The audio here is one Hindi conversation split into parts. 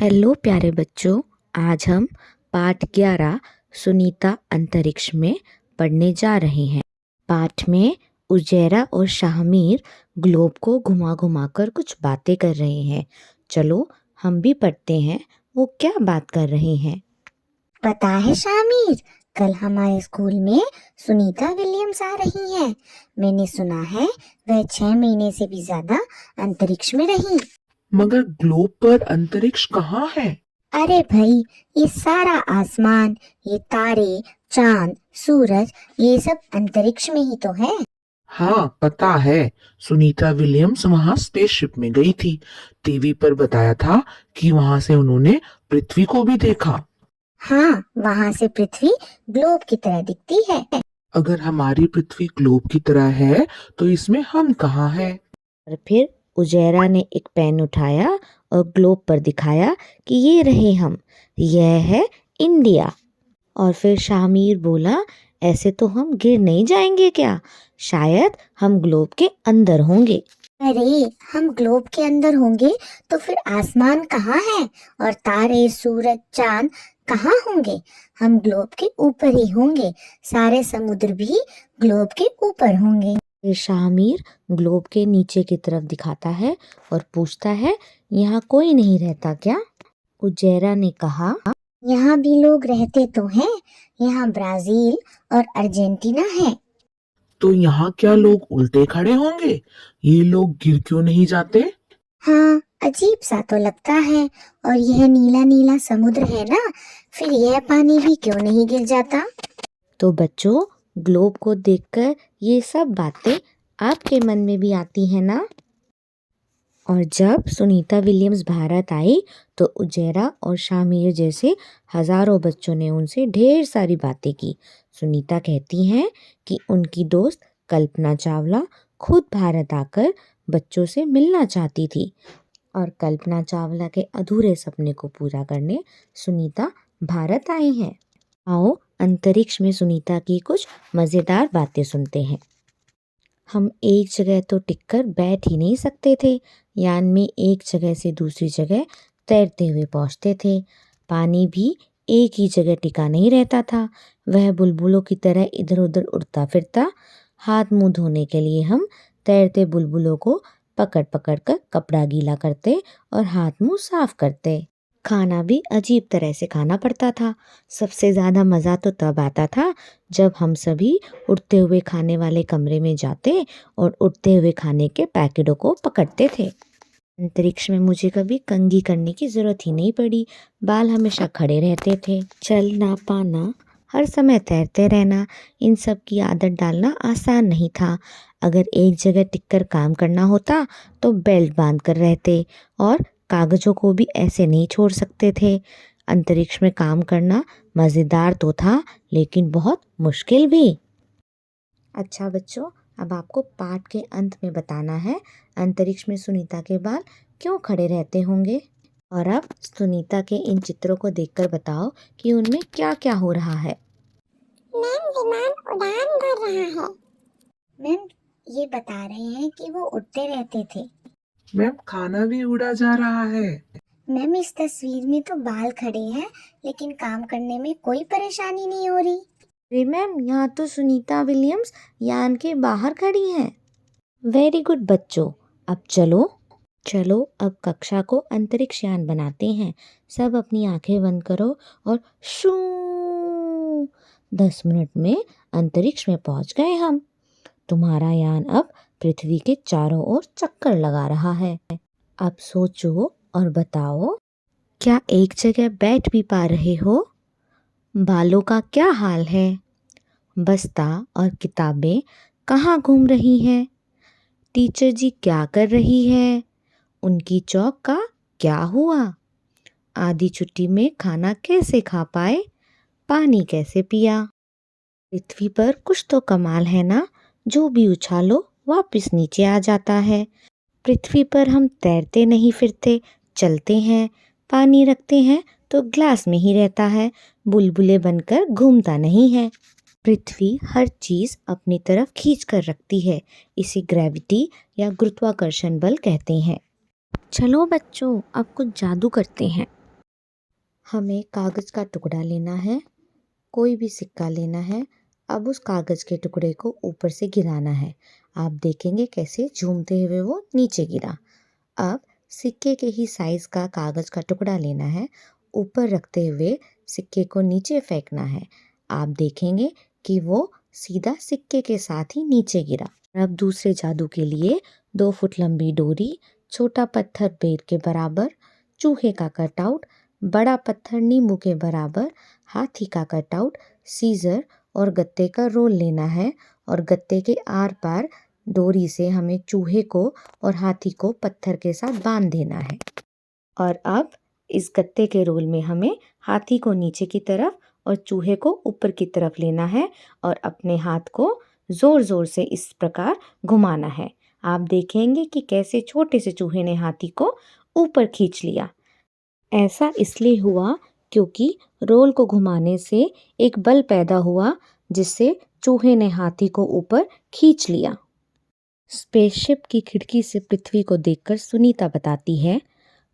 हेलो प्यारे बच्चों, आज हम पाठ 11 सुनीता अंतरिक्ष में पढ़ने जा रहे हैं। पाठ में उजैरा और शाहमीर ग्लोब को घुमा घुमा कर कुछ बातें कर रहे हैं। चलो हम भी पढ़ते हैं, वो क्या बात कर रहे हैं। पता है शामिर, कल हमारे स्कूल में सुनीता विलियम्स आ रही हैं। मैंने सुना है वह 6 महीने से भी ज्यादा अंतरिक्ष में रही। मगर ग्लोब पर अंतरिक्ष कहाँ है? अरे भाई, ये सारा आसमान, ये तारे, चांद, सूरज, ये सब अंतरिक्ष में ही तो है। हाँ पता है, सुनीता विलियम्स वहाँ स्पेसशिप में गई थी। टीवी पर बताया था कि वहाँ से उन्होंने पृथ्वी को भी देखा। हाँ, वहाँ से पृथ्वी ग्लोब की तरह दिखती है। अगर हमारी पृथ्वी ग्लोब की तरह है तो इसमें हम कहाँ हैं? और फिर उजैरा ने एक पेन उठाया और ग्लोब पर दिखाया कि ये रहे हम, यह है इंडिया। और फिर शाहमीर बोला, ऐसे तो हम गिर नहीं जाएंगे क्या? शायद हम ग्लोब के अंदर होंगे। अरे, हम ग्लोब के अंदर होंगे तो फिर आसमान कहाँ है? और तारे, सूरज, चांद कहाँ होंगे? हम ग्लोब के ऊपर ही होंगे। सारे समुद्र भी ग्लोब के ऊपर होंगे। फिर शाहमीर ग्लोब के नीचे की तरफ दिखाता है और पूछता है, यहाँ कोई नहीं रहता क्या? उजैरा ने कहा, यहाँ भी लोग रहते तो हैं। यहाँ ब्राजील और अर्जेंटीना है। तो यहाँ क्या लोग उल्टे खड़े होंगे? ये लोग गिर क्यों नहीं जाते? हाँ, अजीब सा तो लगता है। और यह नीला नीला समुद्र है ना, फिर यह पानी भी क्यों नहीं गिर जाता? तो बच्चों, ग्लोब को देखकर ये सब बातें आपके मन में भी आती हैं ना? और जब सुनीता विलियम्स भारत आई तो उजैरा और शामिर जैसे हजारों बच्चों ने उनसे ढेर सारी बातें की। सुनीता कहती हैं कि उनकी दोस्त कल्पना चावला खुद भारत आकर बच्चों से मिलना चाहती थी और कल्पना चावला के अधूरे सपने को पूरा करने सुनीता भारत आई हैं। आओ अंतरिक्ष में सुनीता की कुछ मज़ेदार बातें सुनते हैं। हम एक जगह तो टिककर बैठ ही नहीं सकते थे। यान में एक जगह से दूसरी जगह तैरते हुए पहुंचते थे। पानी भी एक ही जगह टिका नहीं रहता था, वह बुलबुलों की तरह इधर उधर उड़ता फिरता। हाथ मुंह धोने के लिए हम तैरते बुलबुलों को पकड़ पकड़ कर कपड़ा गीला करते और हाथ मुंह साफ करते। खाना भी अजीब तरह से खाना पड़ता था। सबसे ज़्यादा मज़ा तो तब आता था जब हम सभी उड़ते हुए खाने वाले कमरे में जाते और उड़ते हुए खाने के पैकेटों को पकड़ते थे। अंतरिक्ष में मुझे कभी कंघी करने की ज़रूरत ही नहीं पड़ी। बाल हमेशा खड़े रहते थे। चलना पाना, हर समय तैरते रहना, इन सब की आदत डालना आसान नहीं था। अगर एक जगह टिककर काम करना होता तो बेल्ट बांध कर रहते और कागज़ों को भी ऐसे नहीं छोड़ सकते थे। अंतरिक्ष में काम करना मज़ेदार तो था, लेकिन बहुत मुश्किल भी। अच्छा बच्चों, अब आपको पाठ के अंत में बताना है अंतरिक्ष में सुनीता के बाल क्यों खड़े रहते होंगे। और अब सुनीता के इन चित्रों को देखकर बताओ कि उनमें क्या क्या हो रहा है। मैम, विमान उड़ान भर रहा है। मैम, ये बता रहे हैं कि वो उड़ते रहते थे। मैम, खाना भी उड़ा जा रहा है। मैम, इस तस्वीर में तो बाल खड़े हैं, लेकिन काम करने में कोई परेशानी नहीं हो रही। अरे मैम, यहाँ तो सुनीता विलियम्स यान के बाहर खड़ी हैं। वेरी गुड बच्चों, अब चलो अब कक्षा को अंतरिक्ष यान बनाते हैं। सब अपनी आंखें बंद करो और शू। 10 मिनट में अंतरिक्ष में पहुंच गए हम। तुम्हारा यान अब पृथ्वी के चारों ओर चक्कर लगा रहा है। अब सोचो और बताओ, क्या एक जगह बैठ भी पा रहे हो? बालों का क्या हाल है? बस्ता और किताबें कहाँ घूम रही हैं? टीचर जी क्या कर रही है? उनकी चौक का क्या हुआ? आधी छुट्टी में खाना कैसे खा पाए? पानी कैसे पिया? पृथ्वी पर कुछ तो कमाल है ना, जो भी उछालो वापस नीचे आ जाता है। पृथ्वी पर हम तैरते नहीं फिरते, चलते हैं। पानी रखते हैं तो ग्लास में ही रहता है, बुलबुले बनकर घूमता नहीं है। पृथ्वी हर चीज़ अपनी तरफ खींच कर रखती है। इसे ग्रेविटी या गुरुत्वाकर्षण बल कहते हैं। चलो बच्चों, अब कुछ जादू करते हैं। हमें कागज़ का टुकड़ा लेना है, कोई भी सिक्का लेना है। अब उस कागज़ के टुकड़े को ऊपर से गिराना है। आप देखेंगे कैसे झूमते हुए वो नीचे गिरा। अब सिक्के के ही साइज़ का कागज़ का टुकड़ा लेना है, ऊपर रखते हुए सिक्के को नीचे फेंकना है। आप देखेंगे कि वो सीधा सिक्के के साथ ही नीचे गिरा। अब दूसरे जादू के लिए 2 फुट लंबी डोरी, छोटा पत्थर बेर के बराबर, चूहे का कटआउट, बड़ा पत्थर नींबू के बराबर, हाथी का कटआउट, सीजर और गत्ते का रोल लेना है और गत्ते के आर पार डोरी से हमें चूहे को और हाथी को पत्थर के साथ बांध देना है। और अब इस गत्ते के रोल में हमें हाथी को नीचे की तरफ और चूहे को ऊपर की तरफ लेना है और अपने हाथ को ज़ोर ज़ोर से इस प्रकार घुमाना है। आप देखेंगे कि कैसे छोटे से चूहे ने हाथी को ऊपर खींच लिया। ऐसा इसलिए हुआ क्योंकि रोल को घुमाने से एक बल पैदा हुआ जिससे चूहे ने हाथी को ऊपर खींच लिया। स्पेसशिप की खिड़की से पृथ्वी को देखकर सुनीता बताती है,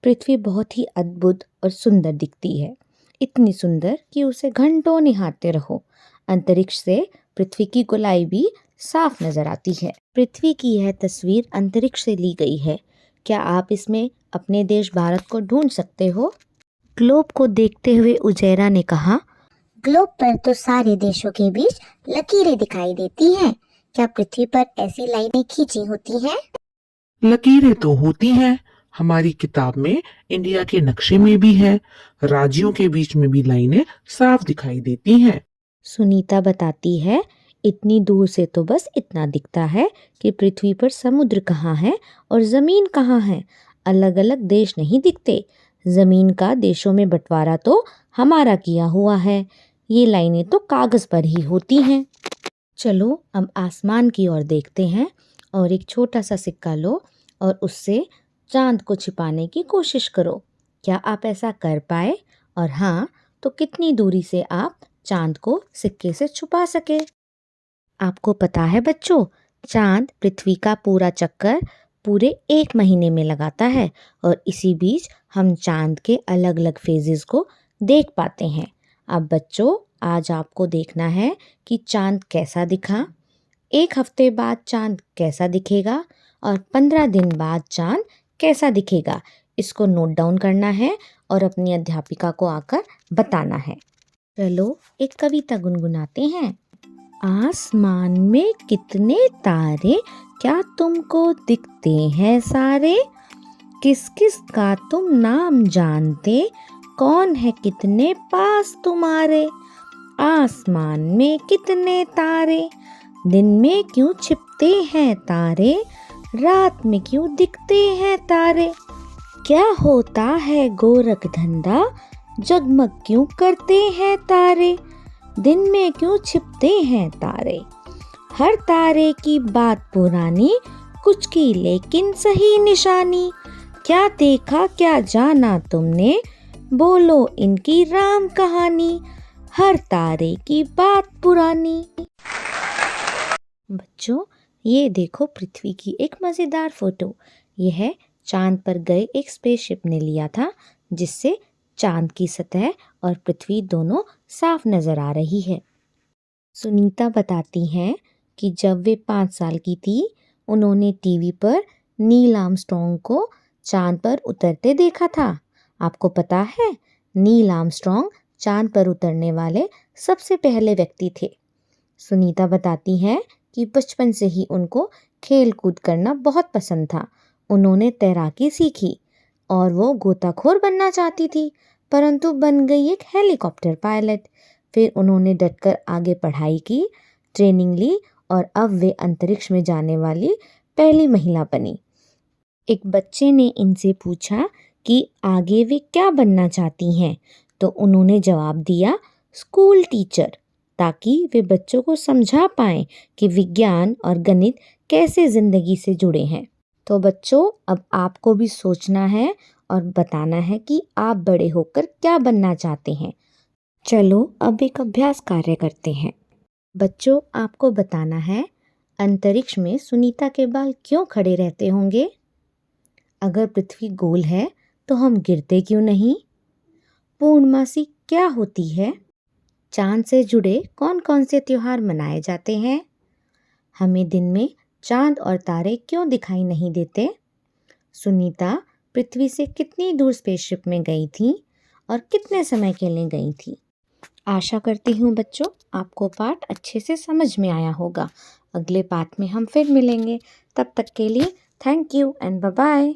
पृथ्वी बहुत ही अद्भुत और सुंदर दिखती है, इतनी सुंदर कि उसे घंटों निहारते रहो। अंतरिक्ष से पृथ्वी की गोलाई भी साफ नजर आती है। पृथ्वी की यह तस्वीर अंतरिक्ष से ली गई है। क्या आप इसमें अपने देश भारत को ढूंढ सकते हो? ग्लोब को देखते हुए उजैरा ने कहा, ग्लोब पर तो सारे देशों के बीच लकीरें दिखाई देती हैं। क्या पृथ्वी पर ऐसी लाइनें खींची होती हैं? लकीरें तो होती हैं, हमारी किताब में इंडिया के नक्शे में भी है। राज्यों के बीच में भी लाइनें साफ दिखाई देती हैं। सुनीता बताती है, इतनी दूर से तो बस इतना दिखता है कि पृथ्वी पर समुद्र कहाँ है और ज़मीन कहाँ है। अलग अलग देश नहीं दिखते। ज़मीन का देशों में बंटवारा तो हमारा किया हुआ है। ये लाइनें तो कागज़ पर ही होती हैं। चलो अब आसमान की ओर देखते हैं और एक छोटा सा सिक्का लो और उससे चांद को छिपाने की कोशिश करो। क्या आप ऐसा कर पाए? और हाँ, तो कितनी दूरी से आप चांद को सिक्के से छुपा सके? आपको पता है बच्चों, चांद पृथ्वी का पूरा चक्कर पूरे 1 महीने में लगाता है और इसी बीच हम चांद के अलग अलग फेजेस को देख पाते हैं। अब बच्चों, आज आपको देखना है कि चांद कैसा दिखा, 1 हफ्ते बाद चांद कैसा दिखेगा और 15 दिन बाद चांद कैसा दिखेगा। इसको नोट डाउन करना है और अपनी अध्यापिका को आकर बताना है। चलो एक कविता गुनगुनाते हैं। आसमान में कितने तारे, क्या तुमको दिखते हैं सारे? किस किस का तुम नाम जानते, कौन है कितने पास तुम्हारे? आसमान में कितने तारे, दिन में क्यों छिपते हैं तारे, रात में क्यों दिखते हैं तारे? क्या होता है गोरख धंधा, जगमग क्यों करते हैं तारे, दिन में क्यों छिपते हैं तारे? हर तारे की बात पुरानी, कुछ की लेकिन सही निशानी। क्या देखा क्या जाना तुमने, बोलो इनकी राम कहानी। हर तारे की बात पुरानी। बच्चों, ये देखो पृथ्वी की एक मज़ेदार फोटो। यह चांद पर गए एक स्पेसशिप ने लिया था, जिससे चांद की सतह और पृथ्वी दोनों साफ नजर आ रही है। सुनीता बताती हैं कि जब वे 5 साल की थी, उन्होंने टीवी पर नील आर्मस्ट्रॉन्ग को चांद पर उतरते देखा था। आपको पता है, नील आर्मस्ट्रॉन्ग चांद पर उतरने वाले सबसे पहले व्यक्ति थे। सुनीता बताती हैं कि बचपन से ही उनको खेल कूद करना बहुत पसंद था। उन्होंने तैराकी सीखी और वो गोताखोर बनना चाहती थी, परंतु बन गई एक हेलीकॉप्टर पायलट। फिर उन्होंने डटकर आगे पढ़ाई की, ट्रेनिंग ली और अब वे अंतरिक्ष में जाने वाली पहली महिला बनी। एक बच्चे ने इनसे पूछा कि आगे वे क्या बनना चाहती हैं, तो उन्होंने जवाब दिया, स्कूल टीचर, ताकि वे बच्चों को समझा पाएं कि विज्ञान और गणित कैसे ज़िंदगी से जुड़े हैं। तो बच्चों, अब आपको भी सोचना है और बताना है कि आप बड़े होकर क्या बनना चाहते हैं। चलो अब एक अभ्यास कार्य करते हैं। बच्चों, आपको बताना है, अंतरिक्ष में सुनीता के बाल क्यों खड़े रहते होंगे? अगर पृथ्वी गोल है तो हम गिरते क्यों नहीं? पूर्णमासी क्या होती है? चांद से जुड़े कौन कौन से त्योहार मनाए जाते हैं? हमें दिन में चांद और तारे क्यों दिखाई नहीं देते? सुनीता पृथ्वी से कितनी दूर स्पेसशिप में गई थी और कितने समय के लिए गई थी? आशा करती हूँ बच्चों आपको पाठ अच्छे से समझ में आया होगा। अगले पाठ में हम फिर मिलेंगे। तब तक के लिए thank you and bye bye.